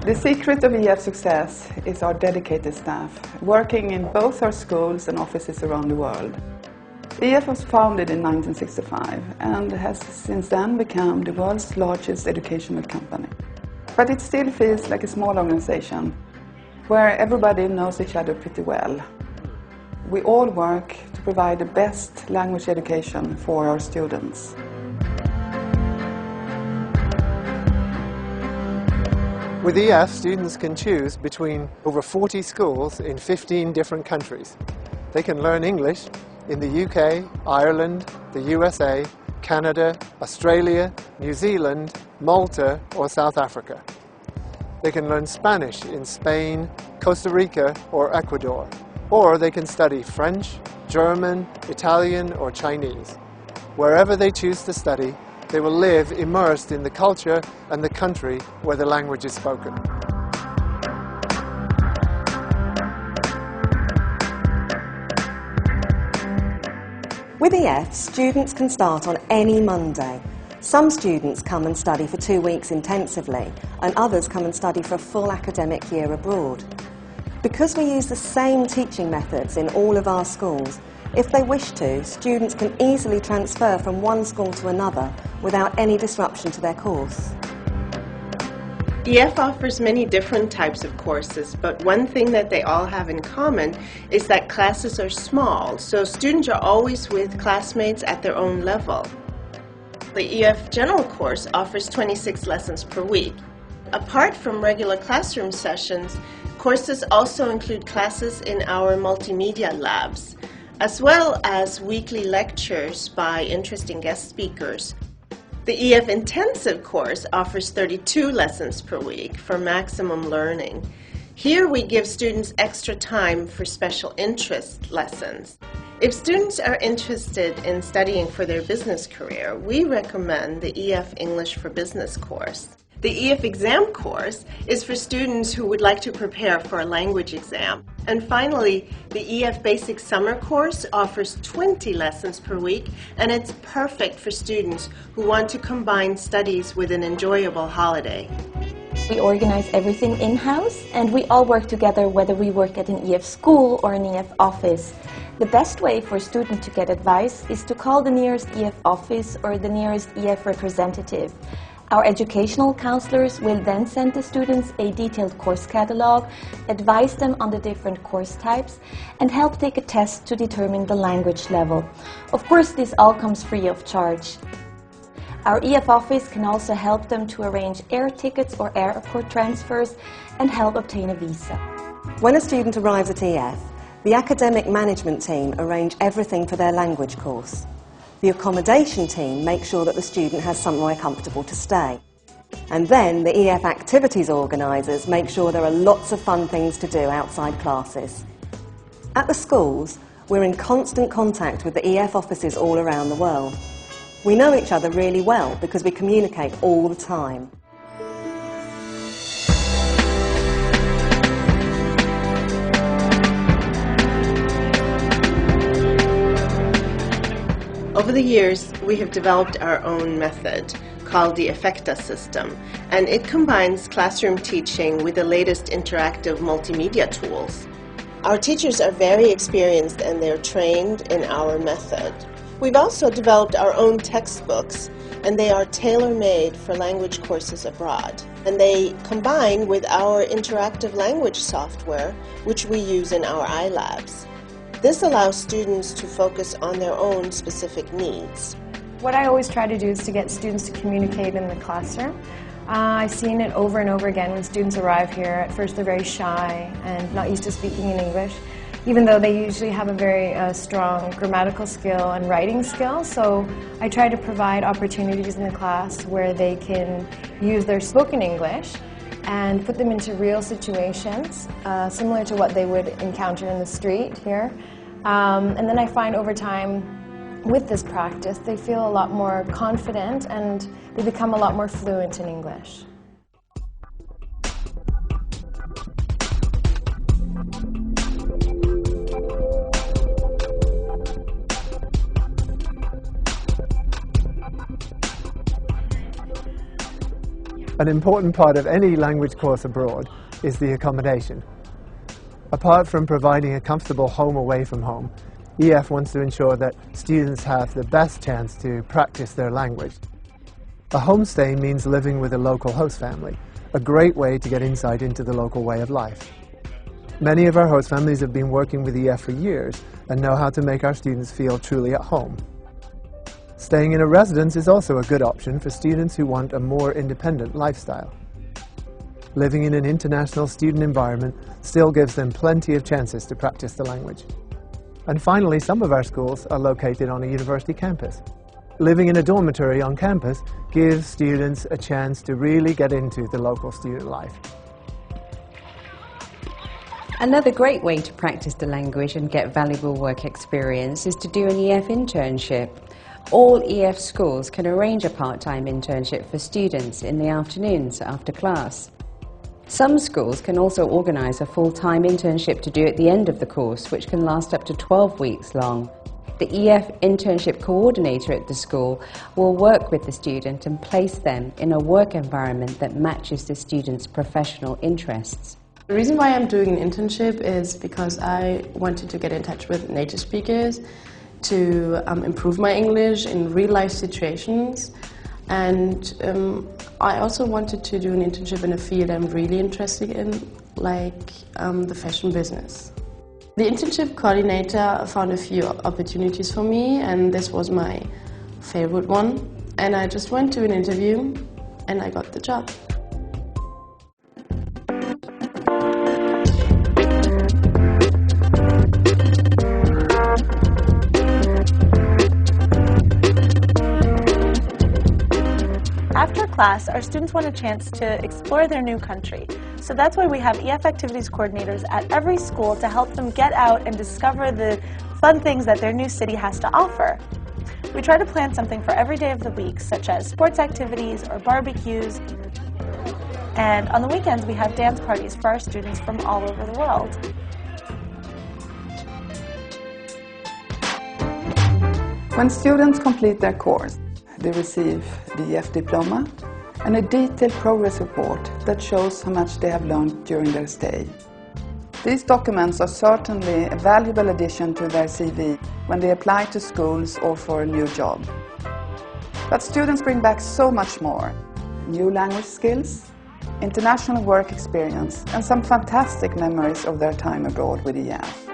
The secret of EF success is our dedicated staff, working in both our schools and offices around the world. EF was founded in 1965 and has since then become the world's largest educational company. But it still feels like a small organization, where everybody knows each other pretty well. We all work to provide the best language education for our students. With EF, students can choose between over 40 schools in 15 different countries. They can learn English in the UK, Ireland, the USA, Canada, Australia, New Zealand, Malta or South Africa. They can learn Spanish in Spain, Costa Rica or Ecuador. Or they can study French, German, Italian or Chinese. Wherever they choose to study, they will live immersed in the culture and the country where the language is spoken. With EF, students can start on any Monday. Some students come and study for 2 weeks intensively, and others come and study for a full academic year abroad. Because we use the same teaching methods in all of our schools, if they wish to, students can easily transfer from one school to another without any disruption to their course. EF offers many different types of courses, but one thing that they all have in common is that classes are small, so students are always with classmates at their own level. The EF General course offers 26 lessons per week. Apart from regular classroom sessions, courses also include classes in our multimedia labs, as well as weekly lectures by interesting guest speakers. The EF Intensive course offers 32 lessons per week for maximum learning. Here we give students extra time for special interest lessons. If students are interested in studying for their business career, we recommend the EF English for Business course. The EF Exam course is for students who would like to prepare for a language exam. And finally, the EF Basic Summer course offers 20 lessons per week, and it's perfect for students who want to combine studies with an enjoyable holiday. We organize everything in-house, and we all work together whether we work at an EF school or an EF office. The best way for a student to get advice is to call the nearest EF office or the nearest EF representative. Our educational counselors will then send the students a detailed course catalog, advise them on the different course types, and help take a test to determine the language level. Of course, this all comes free of charge. Our EF office can also help them to arrange air tickets or airport transfers and help obtain a visa. When a student arrives at EF, the academic management team arrange everything for their language course. The accommodation team makes sure that the student has somewhere comfortable to stay. And then the EF activities organisers make sure there are lots of fun things to do outside classes. At the schools, we're in constant contact with the EF offices all around the world. We know each other really well because we communicate all the time. Over the years, we have developed our own method called the EFECTA system, and it combines classroom teaching with the latest interactive multimedia tools. Our teachers are very experienced and they're trained in our method. We've also developed our own textbooks, and they are tailor-made for language courses abroad. And they combine with our interactive language software, which we use in our iLabs. This allows students to focus on their own specific needs. What I always try to do is to get students to communicate in the classroom. I've seen it over and over again when students arrive here. At first they're very shy and not used to speaking in English, even though they usually have a very strong grammatical skill and writing skill. So I try to provide opportunities in the class where they can use their spoken English and put them into real situations, similar to what they would encounter in the street here. And then I find over time, with this practice, they feel a lot more confident and they become a lot more fluent in English. An important part of any language course abroad is the accommodation. Apart from providing a comfortable home away from home, EF wants to ensure that students have the best chance to practice their language. A homestay means living with a local host family, a great way to get insight into the local way of life. Many of our host families have been working with EF for years and know how to make our students feel truly at home. Staying in a residence is also a good option for students who want a more independent lifestyle. Living in an international student environment still gives them plenty of chances to practice the language. And finally, some of our schools are located on a university campus. Living in a dormitory on campus gives students a chance to really get into the local student life. Another great way to practice the language and get valuable work experience is to do an EF internship. All EF schools can arrange a part-time internship for students in the afternoons after class. Some schools can also organise a full-time internship to do at the end of the course, which can last up to 12 weeks long. The EF internship coordinator at the school will work with the student and place them in a work environment that matches the student's professional interests. The reason why I'm doing an internship is because I wanted to get in touch with native speakers to improve my English in real-life situations. And I also wanted to do an internship in a field I'm really interested in, like the fashion business. The internship coordinator found a few opportunities for me, and this was my favorite one. And I just went to an interview and I got the job. After class, our students want a chance to explore their new country. So that's why we have EF activities coordinators at every school to help them get out and discover the fun things that their new city has to offer. We try to plan something for every day of the week, such as sports activities or barbecues. And on the weekends, we have dance parties for our students from all over the world. When students complete their course, they receive the EF diploma and a detailed progress report that shows how much they have learned during their stay. These documents are certainly a valuable addition to their CV when they apply to schools or for a new job. But students bring back so much more: new language skills, international work experience, and some fantastic memories of their time abroad with EF.